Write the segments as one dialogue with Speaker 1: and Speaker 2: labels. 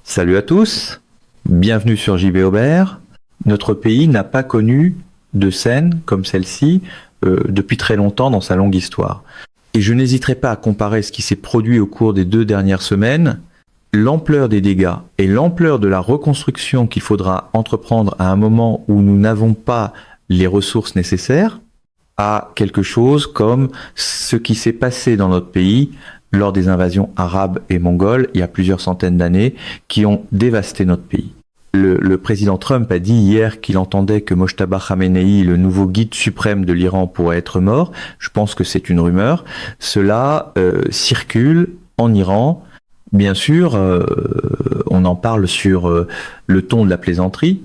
Speaker 1: Salut à tous, bienvenue sur JB Aubert. Notre pays n'a pas connu de scène comme celle-ci depuis très longtemps dans sa longue histoire. Et je n'hésiterai pas à comparer ce qui s'est produit au cours des 2 dernières semaines, l'ampleur des dégâts et l'ampleur de la reconstruction qu'il faudra entreprendre à un moment où nous n'avons pas les ressources nécessaires, à quelque chose comme ce qui s'est passé dans notre pays lors des invasions arabes et mongoles il y a plusieurs centaines d'années qui ont dévasté notre pays. Le président Trump a dit hier qu'il entendait que Mojtaba Khamenei, le nouveau guide suprême de l'Iran, pourrait être mort. Je pense que c'est une rumeur. Cela circule en Iran. Bien sûr, on en parle sur le ton de la plaisanterie,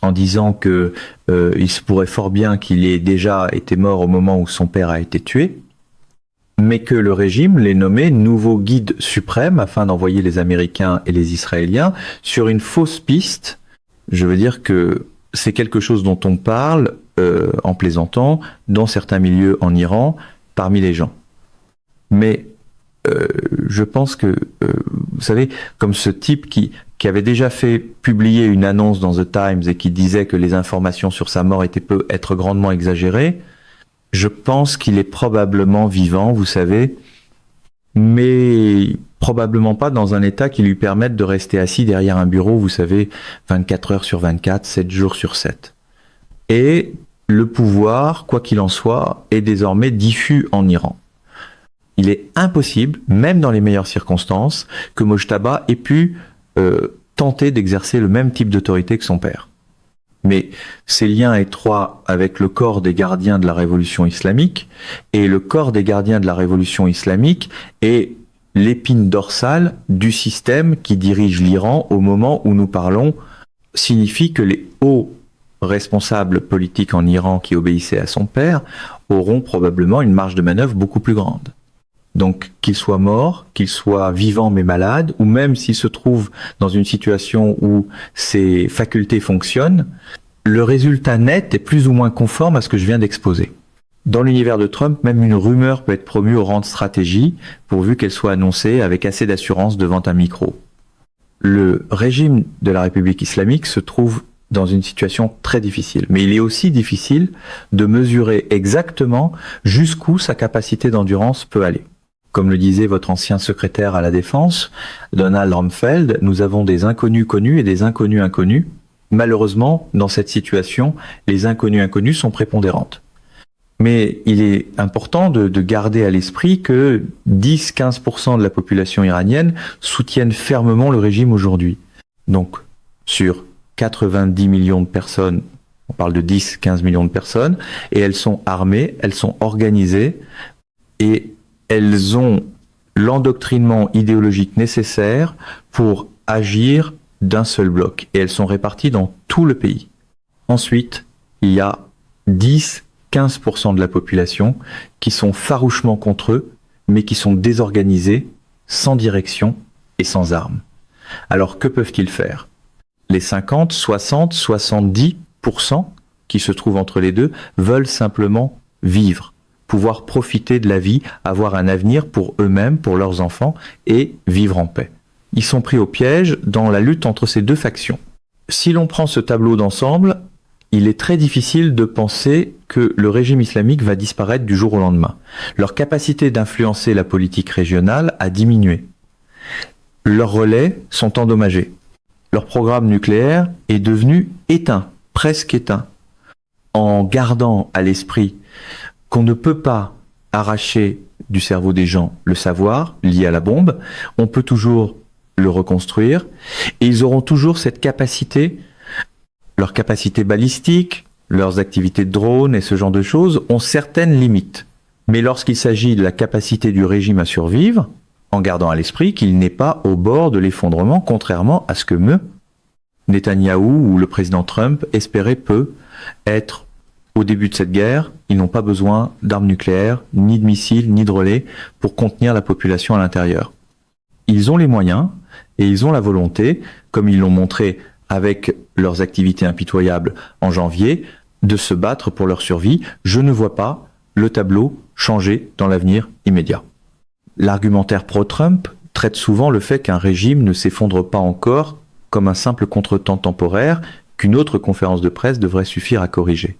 Speaker 1: en disant que il se pourrait fort bien qu'il ait déjà été mort au moment où son père a été tué, mais que le régime l'ait nommé nouveau guide suprême afin d'envoyer les Américains et les Israéliens sur une fausse piste. Je veux dire que c'est quelque chose dont on parle en plaisantant dans certains milieux en Iran, parmi les gens. Mais je pense que, vous savez, comme ce type qui avait déjà fait publier une annonce dans The Times et qui disait que les informations sur sa mort peuvent être grandement exagérées, je pense qu'il est probablement vivant, vous savez, mais probablement pas dans un état qui lui permette de rester assis derrière un bureau, vous savez, 24 heures sur 24, 7 jours sur 7. Et le pouvoir, quoi qu'il en soit, est désormais diffus en Iran. Il est impossible, même dans les meilleures circonstances, que Mojtaba ait pu tenter d'exercer le même type d'autorité que son père. Mais ces liens étroits avec le corps des gardiens de la révolution islamique, et le corps des gardiens de la révolution islamique est l'épine dorsale du système qui dirige l'Iran au moment où nous parlons, signifie que les hauts responsables politiques en Iran qui obéissaient à son père auront probablement une marge de manœuvre beaucoup plus grande. Donc, qu'il soit mort, qu'il soit vivant mais malade, ou même s'il se trouve dans une situation où ses facultés fonctionnent, le résultat net est plus ou moins conforme à ce que je viens d'exposer. Dans l'univers de Trump, même une rumeur peut être promue au rang de stratégie, pourvu qu'elle soit annoncée avec assez d'assurance devant un micro. Le régime de la République islamique se trouve dans une situation très difficile. Mais il est aussi difficile de mesurer exactement jusqu'où sa capacité d'endurance peut aller. Comme le disait votre ancien secrétaire à la Défense, Donald Rumsfeld, nous avons des inconnus connus et des inconnus inconnus. Malheureusement, dans cette situation, les inconnus inconnus sont prépondérantes. Mais il est important de garder à l'esprit que 10-15% de la population iranienne soutiennent fermement le régime aujourd'hui. Donc, sur 90 millions de personnes, on parle de 10-15 millions de personnes, et elles sont armées, elles sont organisées, et elles ont l'endoctrinement idéologique nécessaire pour agir d'un seul bloc. Et elles sont réparties dans tout le pays. Ensuite, il y a 10-15% de la population qui sont farouchement contre eux, mais qui sont désorganisés, sans direction et sans armes. Alors que peuvent-ils faire ? Les 50, 60, 70% qui se trouvent entre les deux veulent simplement vivre, pouvoir profiter de la vie, avoir un avenir pour eux-mêmes, pour leurs enfants, et vivre en paix. Ils sont pris au piège dans la lutte entre ces deux factions. Si l'on prend ce tableau d'ensemble, il est très difficile de penser que le régime islamique va disparaître du jour au lendemain. Leur capacité d'influencer la politique régionale a diminué. Leurs relais sont endommagés. Leur programme nucléaire est devenu éteint, presque éteint. En gardant à l'esprit qu'on ne peut pas arracher du cerveau des gens le savoir lié à la bombe, on peut toujours le reconstruire, et ils auront toujours cette capacité, leur capacité balistique, leurs activités de drone et ce genre de choses ont certaines limites. Mais lorsqu'il s'agit de la capacité du régime à survivre, en gardant à l'esprit qu'il n'est pas au bord de l'effondrement, contrairement à ce que Netanyahou ou le président Trump espéraient peut être au début de cette guerre. Ils n'ont pas besoin d'armes nucléaires, ni de missiles, ni de relais pour contenir la population à l'intérieur. Ils ont les moyens et ils ont la volonté, comme ils l'ont montré avec leurs activités impitoyables en janvier, de se battre pour leur survie. Je ne vois pas le tableau changer dans l'avenir immédiat. L'argumentaire pro-Trump, traite souvent le fait qu'un régime ne s'effondre pas encore comme un simple contretemps temporaire qu'une autre conférence de presse devrait suffire à corriger.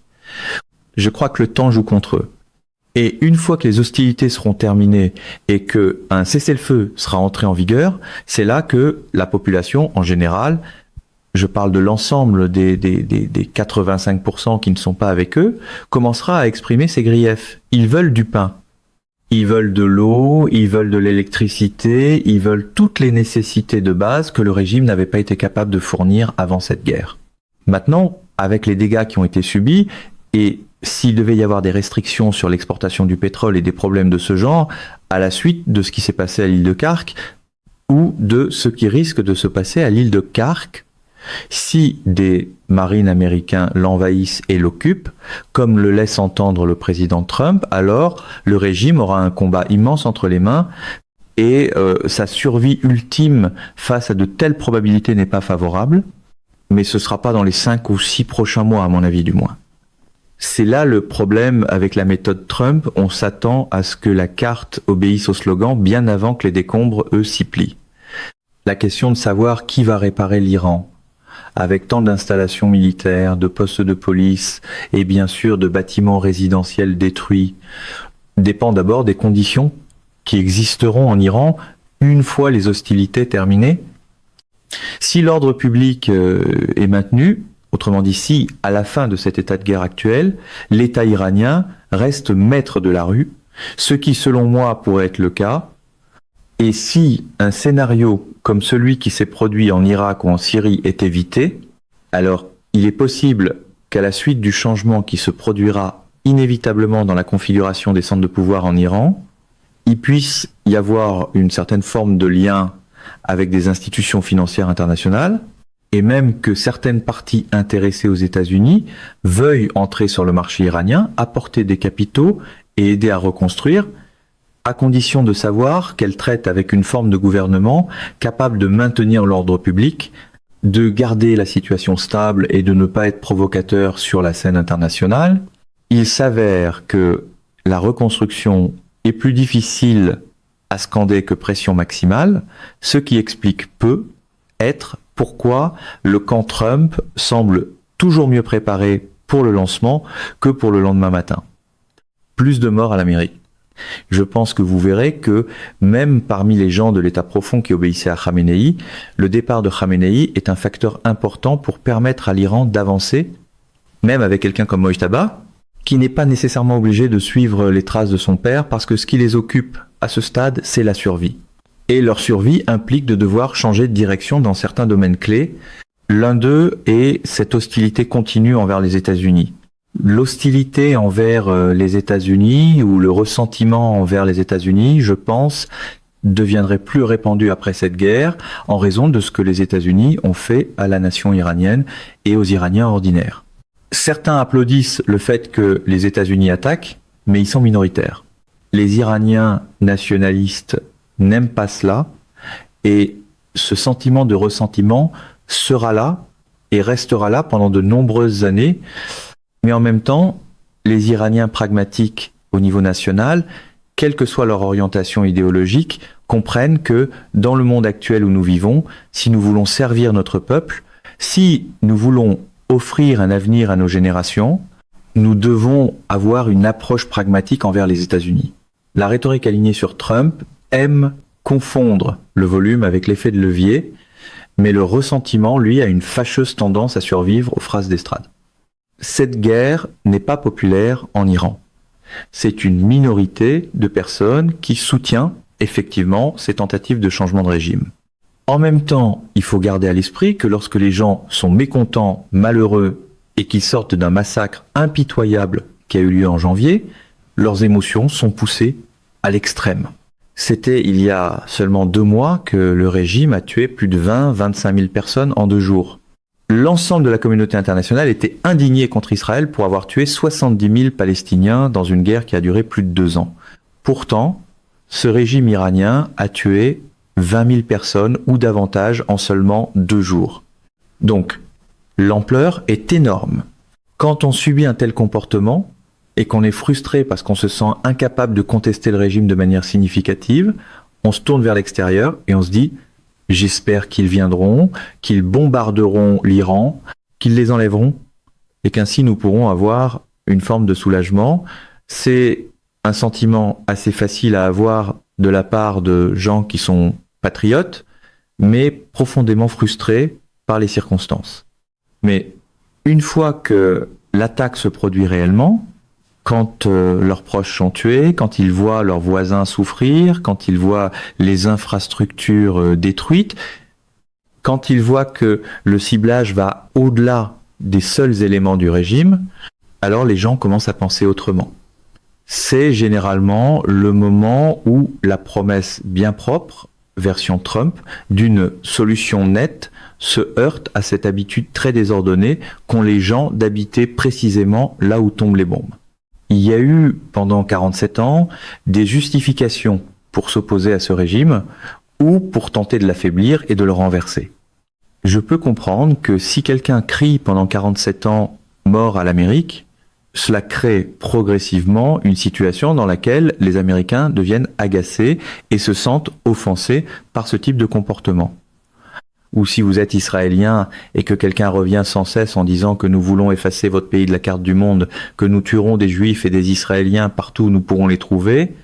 Speaker 1: Je crois que le temps joue contre eux. Et une fois que les hostilités seront terminées et qu'un cessez-le-feu sera entré en vigueur, c'est là que la population, en général, je parle de l'ensemble des 85% qui ne sont pas avec eux, commencera à exprimer ses griefs. Ils veulent du pain. Ils veulent de l'eau, ils veulent de l'électricité, ils veulent toutes les nécessités de base que le régime n'avait pas été capable de fournir avant cette guerre. Maintenant, avec les dégâts qui ont été subis, et s'il devait y avoir des restrictions sur l'exportation du pétrole et des problèmes de ce genre, à la suite de ce qui s'est passé à l'île de Khark, ou de ce qui risque de se passer à l'île de Khark, si des marines américains l'envahissent et l'occupent, comme le laisse entendre le président Trump, alors le régime aura un combat immense entre les mains et sa survie ultime face à de telles probabilités n'est pas favorable, mais ce ne sera pas dans les 5 ou 6 prochains mois, à mon avis du moins. C'est là le problème avec la méthode Trump, on s'attend à ce que la carte obéisse au slogan bien avant que les décombres, eux, s'y plient. La question de savoir qui va réparer l'Iran, avec tant d'installations militaires, de postes de police et bien sûr de bâtiments résidentiels détruits, dépend d'abord des conditions qui existeront en Iran une fois les hostilités terminées. Si l'ordre public est maintenu, autrement dit, si à la fin de cet état de guerre actuel, l'État iranien reste maître de la rue, ce qui selon moi pourrait être le cas, et si un scénario comme celui qui s'est produit en Irak ou en Syrie est évité, alors il est possible qu'à la suite du changement qui se produira inévitablement dans la configuration des centres de pouvoir en Iran, il puisse y avoir une certaine forme de lien avec des institutions financières internationales, et même que certaines parties intéressées aux États-Unis veuillent entrer sur le marché iranien, apporter des capitaux et aider à reconstruire, à condition de savoir qu'elle traite avec une forme de gouvernement capable de maintenir l'ordre public, de garder la situation stable et de ne pas être provocateur sur la scène internationale. Il s'avère que la reconstruction est plus difficile à scander que pression maximale, ce qui explique peu être pourquoi le camp Trump semble toujours mieux préparé pour le lancement que pour le lendemain matin. Plus de morts à l'Amérique. Je pense que vous verrez que même parmi les gens de l'État profond qui obéissaient à Khamenei, le départ de Khamenei est un facteur important pour permettre à l'Iran d'avancer, même avec quelqu'un comme Mojtaba, qui n'est pas nécessairement obligé de suivre les traces de son père, parce que ce qui les occupe à ce stade, c'est la survie. Et leur survie implique de devoir changer de direction dans certains domaines clés. L'un d'eux est cette hostilité continue envers les États-Unis. L'hostilité envers les États-Unis ou le ressentiment envers les États-Unis, je pense, deviendrait plus répandu après cette guerre en raison de ce que les États-Unis ont fait à la nation iranienne et aux Iraniens ordinaires. Certains applaudissent le fait que les États-Unis attaquent, mais ils sont minoritaires. Les Iraniens nationalistes n'aiment pas cela et ce sentiment de ressentiment sera là et restera là pendant de nombreuses années. Mais en même temps, les Iraniens pragmatiques au niveau national, quelle que soit leur orientation idéologique, comprennent que dans le monde actuel où nous vivons, si nous voulons servir notre peuple, si nous voulons offrir un avenir à nos générations, nous devons avoir une approche pragmatique envers les États-Unis. La rhétorique alignée sur Trump aime confondre le volume avec l'effet de levier, mais le ressentiment, lui, a une fâcheuse tendance à survivre aux phrases d'estrade. Cette guerre n'est pas populaire en Iran. C'est une minorité de personnes qui soutient effectivement ces tentatives de changement de régime. En même temps, il faut garder à l'esprit que lorsque les gens sont mécontents, malheureux et qu'ils sortent d'un massacre impitoyable qui a eu lieu en janvier, leurs émotions sont poussées à l'extrême. C'était il y a seulement 2 mois que le régime a tué plus de 20-25 000 personnes en 2 jours. L'ensemble de la communauté internationale était indignée contre Israël pour avoir tué 70 000 Palestiniens dans une guerre qui a duré plus de 2 ans. Pourtant, ce régime iranien a tué 20 000 personnes ou davantage en seulement 2 jours. Donc, l'ampleur est énorme. Quand on subit un tel comportement et qu'on est frustré parce qu'on se sent incapable de contester le régime de manière significative, on se tourne vers l'extérieur et on se dit « J'espère qu'ils viendront, qu'ils bombarderont l'Iran, qu'ils les enlèveront et qu'ainsi nous pourrons avoir une forme de soulagement. » C'est un sentiment assez facile à avoir de la part de gens qui sont patriotes, mais profondément frustrés par les circonstances. Mais une fois que l'attaque se produit réellement, quand leurs proches sont tués, quand ils voient leurs voisins souffrir, quand ils voient les infrastructures détruites, quand ils voient que le ciblage va au-delà des seuls éléments du régime, alors les gens commencent à penser autrement. C'est généralement le moment où la promesse bien propre, version Trump, d'une solution nette se heurte à cette habitude très désordonnée qu'ont les gens d'habiter précisément là où tombent les bombes. Il y a eu, pendant 47 ans, des justifications pour s'opposer à ce régime ou pour tenter de l'affaiblir et de le renverser. Je peux comprendre que si quelqu'un crie pendant 47 ans « mort à l'Amérique », cela crée progressivement une situation dans laquelle les Américains deviennent agacés et se sentent offensés par ce type de comportement. Ou si vous êtes israélien et que quelqu'un revient sans cesse en disant que nous voulons effacer votre pays de la carte du monde, que nous tuerons des juifs et des israéliens partout où nous pourrons les trouver,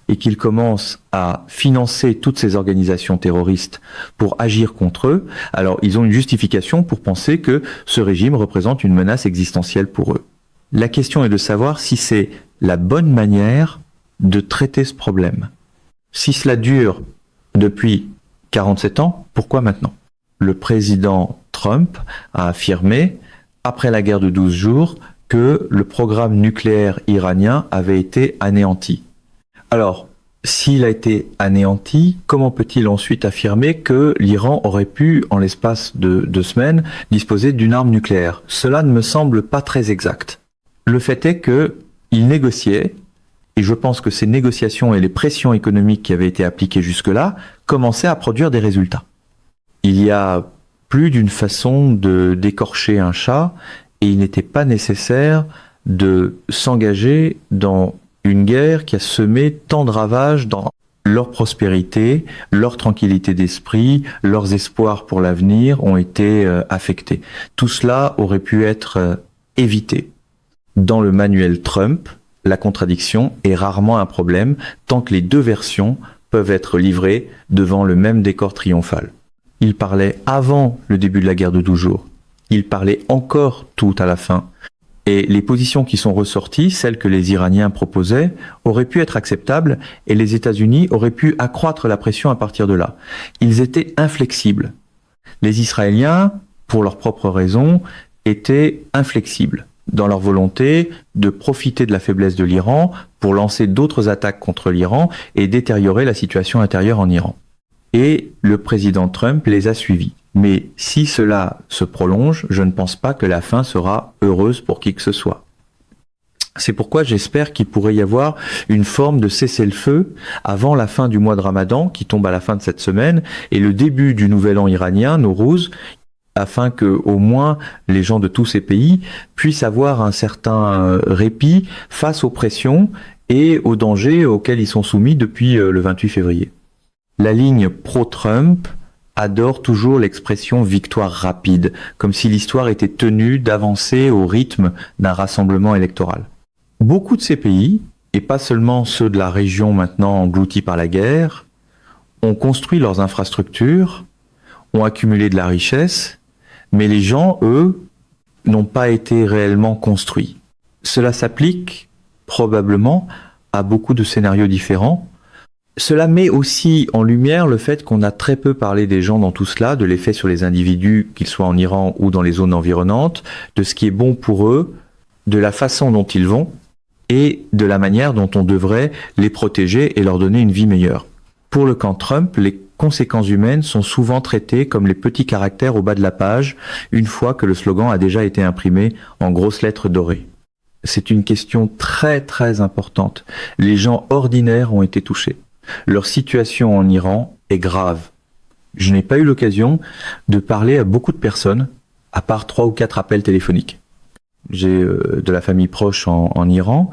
Speaker 1: et qu'il commence à financer toutes ces organisations terroristes pour agir contre eux, alors ils ont une justification pour penser que ce régime représente une menace existentielle pour eux. La question est de savoir si c'est la bonne manière de traiter ce problème. Si cela dure depuis 47 ans, pourquoi maintenant ? Le président Trump a affirmé, après la guerre de 12 jours, que le programme nucléaire iranien avait été anéanti. Alors, s'il a été anéanti, comment peut-il ensuite affirmer que l'Iran aurait pu, en l'espace de 2 semaines, disposer d'une arme nucléaire ? Cela ne me semble pas très exact. Le fait est qu'il négociait, et je pense que ces négociations et les pressions économiques qui avaient été appliquées jusque-là commençaient à produire des résultats. Il y a plus d'une façon de d'écorcher un chat, et il n'était pas nécessaire de s'engager dans une guerre qui a semé tant de ravages dans leur prospérité, leur tranquillité d'esprit, leurs espoirs pour l'avenir ont été affectés. Tout cela aurait pu être évité. Dans le manuel Trump, la contradiction est rarement un problème tant que les deux versions peuvent être livrées devant le même décor triomphal. Il parlait avant le début de la guerre de 12 jours. Il parlait encore tout à la fin. Et les positions qui sont ressorties, celles que les Iraniens proposaient, auraient pu être acceptables et les États-Unis auraient pu accroître la pression à partir de là. Ils étaient inflexibles. Les Israéliens, pour leurs propres raisons, étaient inflexibles dans leur volonté de profiter de la faiblesse de l'Iran pour lancer d'autres attaques contre l'Iran et détériorer la situation intérieure en Iran. Et le président Trump les a suivis. Mais si cela se prolonge, je ne pense pas que la fin sera heureuse pour qui que ce soit. C'est pourquoi j'espère qu'il pourrait y avoir une forme de cessez-le-feu avant la fin du mois de Ramadan, qui tombe à la fin de cette semaine, et le début du nouvel an iranien, Nowruz, afin que, au moins, les gens de tous ces pays puissent avoir un certain répit face aux pressions et aux dangers auxquels ils sont soumis depuis le 28 février. La ligne pro-Trump adore toujours l'expression victoire rapide, comme si l'histoire était tenue d'avancer au rythme d'un rassemblement électoral. Beaucoup de ces pays, et pas seulement ceux de la région maintenant engloutis par la guerre, ont construit leurs infrastructures, ont accumulé de la richesse, mais les gens, eux, n'ont pas été réellement construits. Cela s'applique probablement à beaucoup de scénarios différents. Cela met aussi en lumière le fait qu'on a très peu parlé des gens dans tout cela, de l'effet sur les individus, qu'ils soient en Iran ou dans les zones environnantes, de ce qui est bon pour eux, de la façon dont ils vont et de la manière dont on devrait les protéger et leur donner une vie meilleure. Pour le camp Trump, les conséquences humaines sont souvent traitées comme les petits caractères au bas de la page, une fois que le slogan a déjà été imprimé en grosses lettres dorées. C'est une question très très importante. Les gens ordinaires ont été touchés. Leur situation en Iran est grave. Je n'ai pas eu l'occasion de parler à beaucoup de personnes, à part 3 ou 4 appels téléphoniques. J'ai de la famille proche en Iran,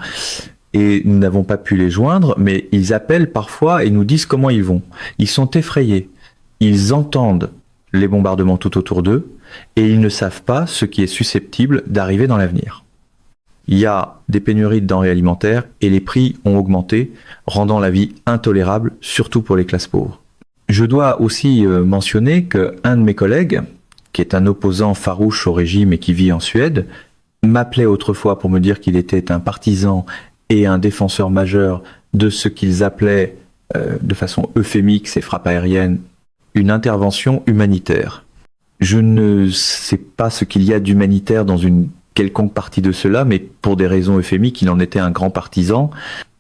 Speaker 1: et nous n'avons pas pu les joindre, mais ils appellent parfois et nous disent comment ils vont. Ils sont effrayés. Ils entendent les bombardements tout autour d'eux et ils ne savent pas ce qui est susceptible d'arriver dans l'avenir. Il y a des pénuries de denrées alimentaires et les prix ont augmenté, rendant la vie intolérable, surtout pour les classes pauvres. Je dois aussi mentionner qu'un de mes collègues, qui est un opposant farouche au régime et qui vit en Suède, m'appelait autrefois pour me dire qu'il était un partisan et un défenseur majeur de ce qu'ils appelaient, de façon euphémique, ces frappes aériennes, une intervention humanitaire. Je ne sais pas ce qu'il y a d'humanitaire dans une quelconque partie de cela, mais pour des raisons euphémiques, il en était un grand partisan,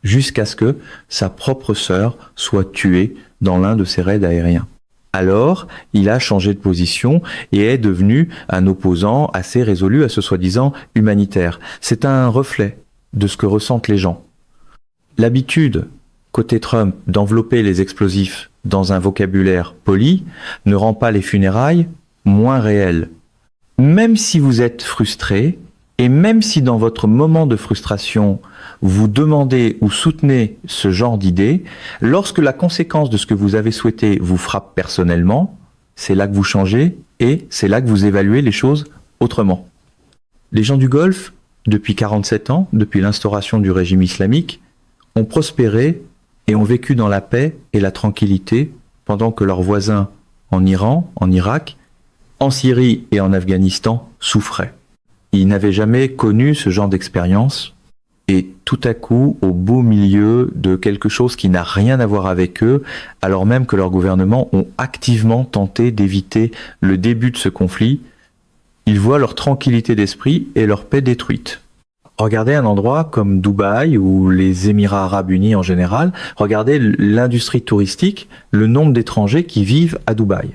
Speaker 1: jusqu'à ce que sa propre sœur soit tuée dans l'un de ses raids aériens. Alors, il a changé de position et est devenu un opposant assez résolu à ce soi-disant humanitaire. C'est un reflet de ce que ressentent les gens. L'habitude, côté Trump, d'envelopper les explosifs dans un vocabulaire poli ne rend pas les funérailles moins réelles. Même si vous êtes frustré, et même si dans votre moment de frustration, vous demandez ou soutenez ce genre d'idée, lorsque la conséquence de ce que vous avez souhaité vous frappe personnellement, c'est là que vous changez et c'est là que vous évaluez les choses autrement. Les gens du Golfe, depuis 47 ans, depuis l'instauration du régime islamique, ont prospéré et ont vécu dans la paix et la tranquillité pendant que leurs voisins en Iran, en Irak, en Syrie et en Afghanistan souffraient. Ils n'avaient jamais connu ce genre d'expérience et tout à coup, au beau milieu de quelque chose qui n'a rien à voir avec eux, alors même que leurs gouvernements ont activement tenté d'éviter le début de ce conflit, ils voient leur tranquillité d'esprit et leur paix détruite. Regardez un endroit comme Dubaï ou les Émirats arabes unis en général, regardez l'industrie touristique, le nombre d'étrangers qui vivent à Dubaï.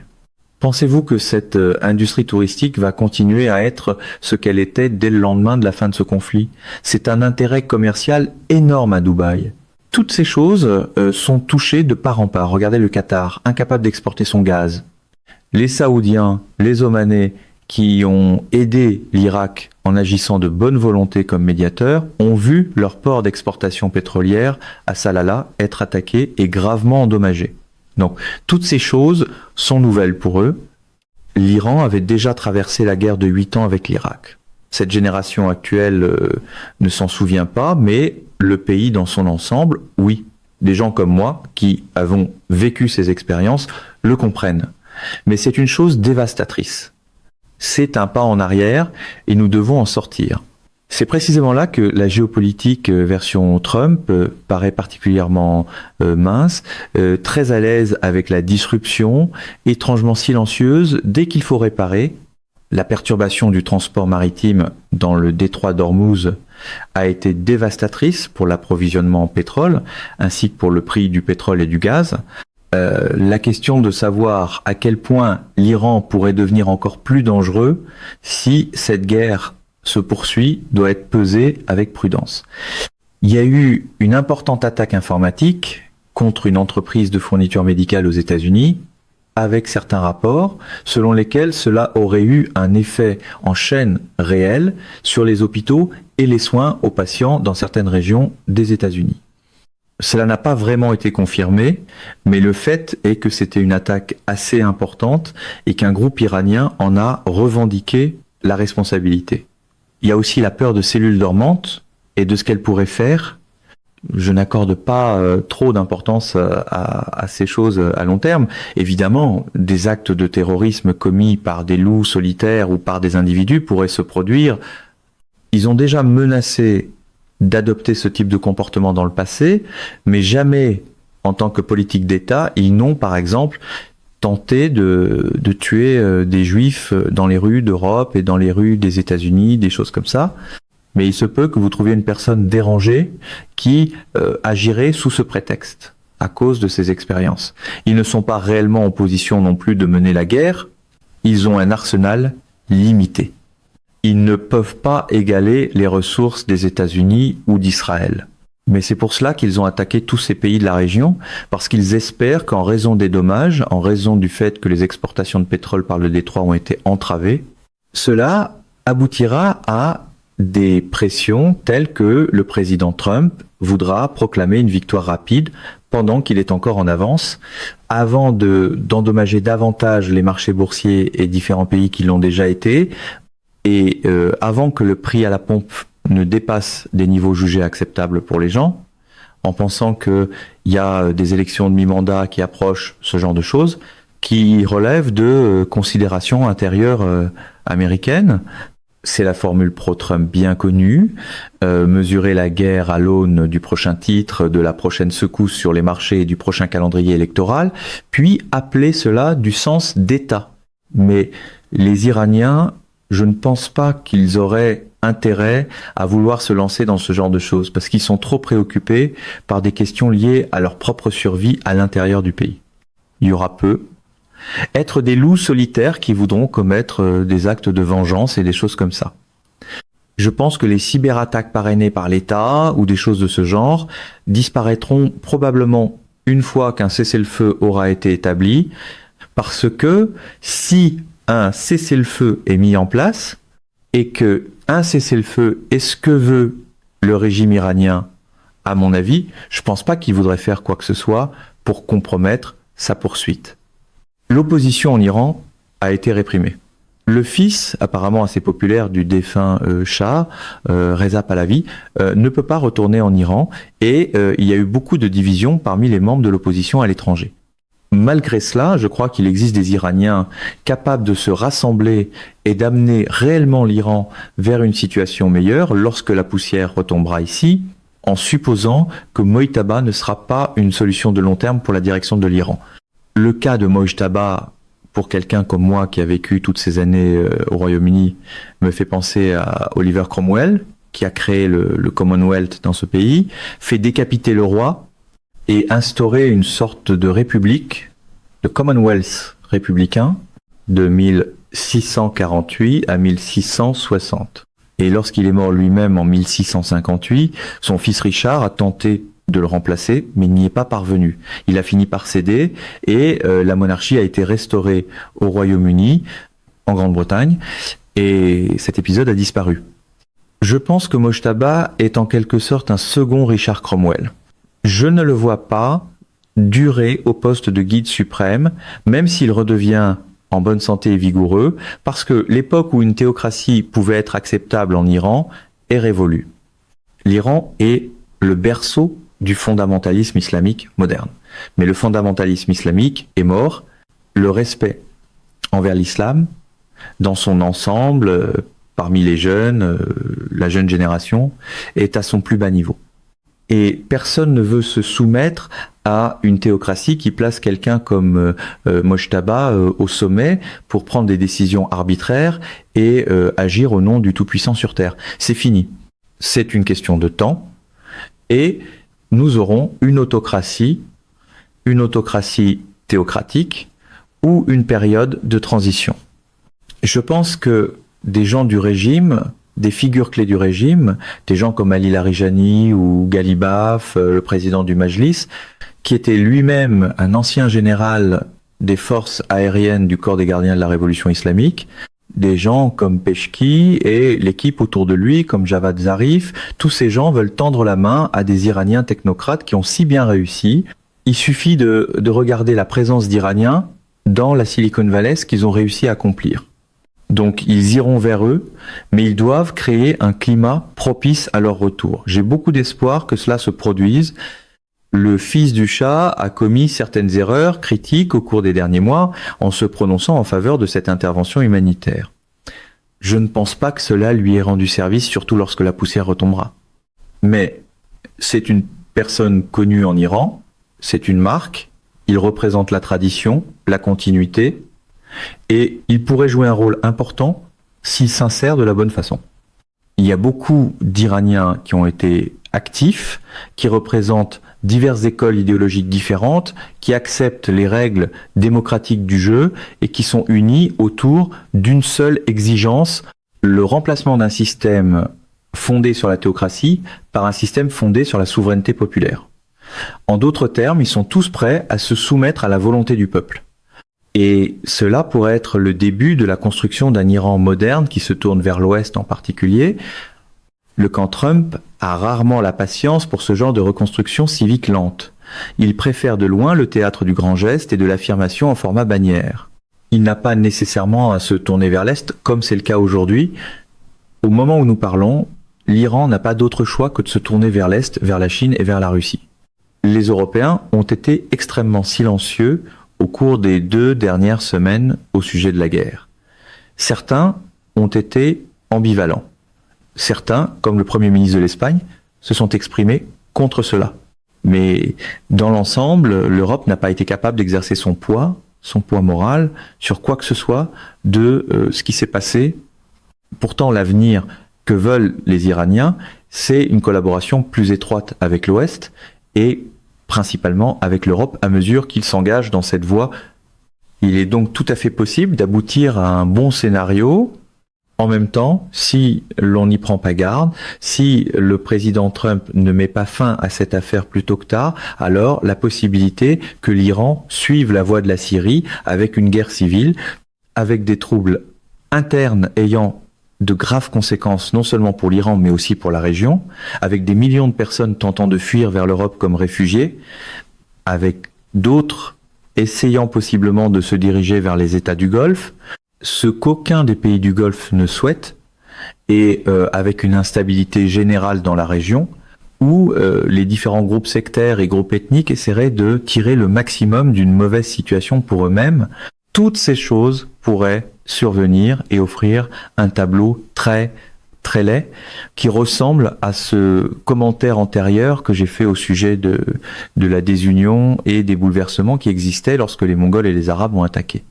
Speaker 1: Pensez-vous que cette industrie touristique va continuer à être ce qu'elle était dès le lendemain de la fin de ce conflit? C'est un intérêt commercial énorme à Dubaï. Toutes ces choses sont touchées de part en part. Regardez le Qatar, incapable d'exporter son gaz. Les Saoudiens, les Omanais, qui ont aidé l'Irak en agissant de bonne volonté comme médiateurs, ont vu leur port d'exportation pétrolière à Salalah être attaqué et gravement endommagé. Donc, toutes ces choses sont nouvelles pour eux. L'Iran avait déjà traversé la guerre de 8 ans avec l'Irak. Cette génération actuelle ne s'en souvient pas, mais le pays dans son ensemble, oui. Des gens comme moi, qui avons vécu ces expériences, le comprennent. Mais c'est une chose dévastatrice. C'est un pas en arrière et nous devons en sortir. C'est précisément là que la géopolitique version Trump paraît particulièrement mince, très à l'aise avec la disruption, étrangement silencieuse dès qu'il faut réparer. La perturbation du transport maritime dans le détroit d'Ormuz a été dévastatrice pour l'approvisionnement en pétrole, ainsi que pour le prix du pétrole et du gaz. La question de savoir à quel point l'Iran pourrait devenir encore plus dangereux si cette guerre se poursuit doit être pesée avec prudence. Il y a eu une importante attaque informatique contre une entreprise de fourniture médicale aux États-Unis, avec certains rapports selon lesquels cela aurait eu un effet en chaîne réel sur les hôpitaux et les soins aux patients dans certaines régions des États-Unis. Cela n'a pas vraiment été confirmé, mais le fait est que c'était une attaque assez importante et qu'un groupe iranien en a revendiqué la responsabilité. Il y a aussi la peur de cellules dormantes et de ce qu'elles pourraient faire. Je n'accorde pas trop d'importance à ces choses à long terme. Évidemment, des actes de terrorisme commis par des loups solitaires ou par des individus pourraient se produire. Ils ont déjà menacé d'adopter ce type de comportement dans le passé, mais jamais, en tant que politique d'État, ils n'ont, par exemple, tenté de tuer des juifs dans les rues d'Europe et dans les rues des États-Unis, des choses comme ça. Mais il se peut que vous trouviez une personne dérangée qui agirait sous ce prétexte, à cause de ces expériences. Ils ne sont pas réellement en position non plus de mener la guerre, ils ont un arsenal limité. Ils ne peuvent pas égaler les ressources des États-Unis ou d'Israël. Mais c'est pour cela qu'ils ont attaqué tous ces pays de la région, parce qu'ils espèrent qu'en raison des dommages, en raison du fait que les exportations de pétrole par le détroit ont été entravées, cela aboutira à des pressions telles que le président Trump voudra proclamer une victoire rapide pendant qu'il est encore en avance, avant d'endommager davantage les marchés boursiers et différents pays qui l'ont déjà été, et avant que le prix à la pompe ne dépasse des niveaux jugés acceptables pour les gens, en pensant qu'il y a des élections de mi-mandat qui approchent, ce genre de choses, qui relèvent de considérations intérieures américaines. C'est la formule pro-Trump bien connue, mesurer la guerre à l'aune du prochain titre, de la prochaine secousse sur les marchés et du prochain calendrier électoral, puis appeler cela du sens d'État. Mais les Iraniens, je ne pense pas qu'ils auraient intérêt à vouloir se lancer dans ce genre de choses, parce qu'ils sont trop préoccupés par des questions liées à leur propre survie à l'intérieur du pays. Il y aura peu. Être des loups solitaires qui voudront commettre des actes de vengeance et des choses comme ça. Je pense que les cyberattaques parrainées par l'État ou des choses de ce genre disparaîtront probablement une fois qu'un cessez-le-feu aura été établi, parce que si un cessez-le-feu est mis en place et que un cessez-le-feu est ce que veut le régime iranien, à mon avis, je pense pas qu'il voudrait faire quoi que ce soit pour compromettre sa poursuite. L'opposition en Iran a été réprimée. Le fils, apparemment assez populaire du défunt Shah, Reza Pahlavi, ne peut pas retourner en Iran et il y a eu beaucoup de divisions parmi les membres de l'opposition à l'étranger. Malgré cela, je crois qu'il existe des Iraniens capables de se rassembler et d'amener réellement l'Iran vers une situation meilleure lorsque la poussière retombera ici, en supposant que Mojtaba ne sera pas une solution de long terme pour la direction de l'Iran. Le cas de Mojtaba, pour quelqu'un comme moi qui a vécu toutes ces années au Royaume-Uni, me fait penser à Oliver Cromwell, qui a créé le Commonwealth dans ce pays, fait décapiter le roi et instaurer une sorte de république, de Commonwealth républicain, de 1648 à 1660. Et lorsqu'il est mort lui-même en 1658, son fils Richard a tenté de le remplacer, mais n'y est pas parvenu. Il a fini par céder et la monarchie a été restaurée au Royaume-Uni, en Grande-Bretagne, et cet épisode a disparu. Je pense que Mojtaba est en quelque sorte un second Richard Cromwell. Je ne le vois pas durer au poste de guide suprême, même s'il redevient en bonne santé et vigoureux, parce que l'époque où une théocratie pouvait être acceptable en Iran est révolue. L'Iran est le berceau du fondamentalisme islamique moderne. Mais le fondamentalisme islamique est mort. Le respect envers l'islam, dans son ensemble, parmi les jeunes, la jeune génération, est à son plus bas niveau. Et personne ne veut se soumettre à une théocratie qui place quelqu'un comme Mojtaba au sommet pour prendre des décisions arbitraires et agir au nom du Tout-Puissant sur Terre. C'est fini. C'est une question de temps et nous aurons une autocratie théocratique ou une période de transition. Je pense que des gens du régime, des figures clés du régime, des gens comme Ali Larijani ou Ghalibaf, le président du Majlis, qui était lui-même un ancien général des forces aériennes du corps des gardiens de la révolution islamique, des gens comme Peshki et l'équipe autour de lui, comme Javad Zarif, tous ces gens veulent tendre la main à des Iraniens technocrates qui ont si bien réussi. Il suffit de regarder la présence d'Iraniens dans la Silicon Valley, ce qu'ils ont réussi à accomplir. Donc ils iront vers eux, mais ils doivent créer un climat propice à leur retour. J'ai beaucoup d'espoir que cela se produise. Le fils du Shah a commis certaines erreurs critiques au cours des derniers mois en se prononçant en faveur de cette intervention humanitaire. Je ne pense pas que cela lui ait rendu service, surtout lorsque la poussière retombera. Mais c'est une personne connue en Iran, c'est une marque, il représente la tradition, la continuité, et il pourrait jouer un rôle important s'il s'insère de la bonne façon. Il y a beaucoup d'Iraniens qui ont été actifs, qui représentent diverses écoles idéologiques différentes, qui acceptent les règles démocratiques du jeu et qui sont unis autour d'une seule exigence, le remplacement d'un système fondé sur la théocratie par un système fondé sur la souveraineté populaire. En d'autres termes, ils sont tous prêts à se soumettre à la volonté du peuple. Et cela pourrait être le début de la construction d'un Iran moderne qui se tourne vers l'Ouest en particulier, Le camp Trump a rarement la patience pour ce genre de reconstruction civique lente. Il préfère de loin le théâtre du grand geste et de l'affirmation en format bannière. Il n'a pas nécessairement à se tourner vers l'Est, comme c'est le cas aujourd'hui. Au moment où nous parlons, l'Iran n'a pas d'autre choix que de se tourner vers l'Est, vers la Chine et vers la Russie. Les Européens ont été extrêmement silencieux au cours des 2 dernières semaines au sujet de la guerre. Certains ont été ambivalents. Certains, comme le Premier ministre de l'Espagne, se sont exprimés contre cela. Mais dans l'ensemble, l'Europe n'a pas été capable d'exercer son poids moral, sur quoi que ce soit de ce qui s'est passé. Pourtant, l'avenir que veulent les Iraniens, c'est une collaboration plus étroite avec l'Ouest et principalement avec l'Europe à mesure qu'ils s'engagent dans cette voie. Il est donc tout à fait possible d'aboutir à un bon scénario. En même temps, si l'on n'y prend pas garde, si le président Trump ne met pas fin à cette affaire plus tôt que tard, alors la possibilité que l'Iran suive la voie de la Syrie avec une guerre civile, avec des troubles internes ayant de graves conséquences non seulement pour l'Iran mais aussi pour la région, avec des millions de personnes tentant de fuir vers l'Europe comme réfugiés, avec d'autres essayant possiblement de se diriger vers les États du Golfe, ce qu'aucun des pays du Golfe ne souhaite, et avec une instabilité générale dans la région, où les différents groupes sectaires et groupes ethniques essaieraient de tirer le maximum d'une mauvaise situation pour eux-mêmes. Toutes ces choses pourraient survenir et offrir un tableau très très laid qui ressemble à ce commentaire antérieur que j'ai fait au sujet de la désunion et des bouleversements qui existaient lorsque les Mongols et les Arabes ont attaqué.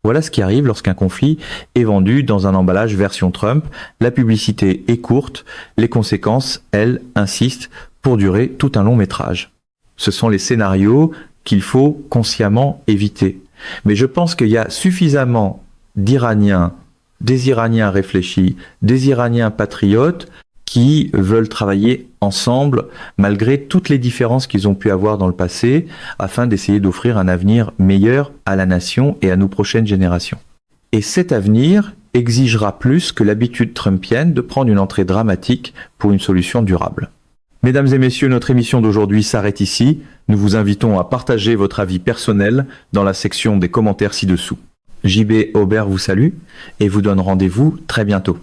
Speaker 1: Voilà ce qui arrive lorsqu'un conflit est vendu dans un emballage version Trump. La publicité est courte, les conséquences, elles, insistent pour durer tout un long métrage. Ce sont les scénarios qu'il faut consciemment éviter. Mais je pense qu'il y a suffisamment d'Iraniens, des Iraniens réfléchis, des Iraniens patriotes qui veulent travailler ensemble malgré toutes les différences qu'ils ont pu avoir dans le passé afin d'essayer d'offrir un avenir meilleur à la nation et à nos prochaines générations. Et cet avenir exigera plus que l'habitude trumpienne de prendre une entrée dramatique pour une solution durable. Mesdames et messieurs, notre émission d'aujourd'hui s'arrête ici. Nous vous invitons à partager votre avis personnel dans la section des commentaires ci-dessous. JB Aubert vous salue et vous donne rendez-vous très bientôt.